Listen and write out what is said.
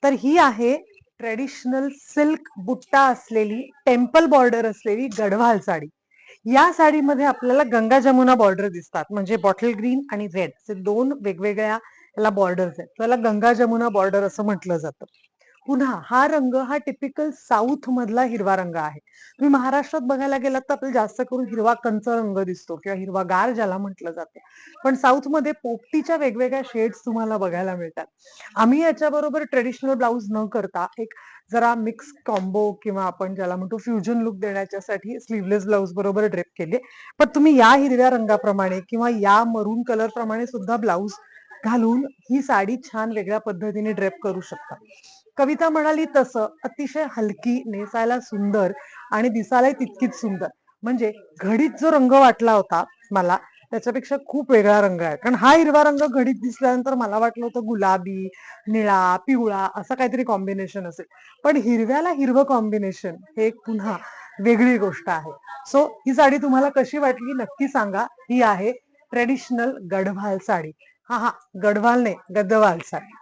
तर ही आहे traditional silk बुट्टा असलेली टेम्पल बॉर्डर असलेली गढवाल साडी. या साडीमध्ये आपल्याला गंगा जमुना बॉर्डर दिसतात, म्हणजे बॉटल ग्रीन आणि रेड असे दोन वेगवेगळ्या याला बॉर्डर्स आहेत. त्याला गंगा जमुना बॉर्डर असं म्हटलं जातं. पुन्हा हा रंग हा टिपिकल साऊथ मधला हिरवा रंग आहे. तुम्ही महाराष्ट्रात बघायला गेलात तर आपल्याला जास्त करून हिरवा कंच रंग दिसतो किंवा हिरवा गार ज्याला म्हटलं जातं. पण साऊथ मध्ये पोपटीच्या वेगवेगळ्या शेड्स तुम्हाला बघायला मिळतात. आम्ही याच्याबरोबर ट्रेडिशनल ब्लाऊज न करता एक जरा मिक्स कॉम्बो किंवा आपण ज्याला म्हणतो फ्युजन लुक देण्याच्यासाठी स्लीवलेस ब्लाऊज बरोबर ड्रेप केले. पण तुम्ही या हिरव्या रंगाप्रमाणे किंवा या मरून कलर प्रमाणे सुद्धा ब्लाऊज घालून ही साडी छान वेगळ्या पद्धतीने ड्रेप करू शकता. कविता म्हणाली तसं अतिशय हलकी, नेसायला सुंदर आणि दिसायला तितकीच सुंदर. म्हणजे घडीत जो रंग वाटला होता मला त्याच्यापेक्षा खूप वेगळा रंग आहे. कारण हा हिरवा रंग घडीत दिसल्यानंतर मला वाटलं होतं गुलाबी, निळा, पिवळा असं काहीतरी कॉम्बिनेशन असेल. पण हिरव्याला हिरवं कॉम्बिनेशन हे एक पुन्हा वेगळी गोष्ट आहे. सो ही साडी तुम्हाला कशी वाटली नक्की सांगा. ही आहे ट्रेडिशनल गढवाल साडी. हा, गढवाल नाही, गदवाल साडी.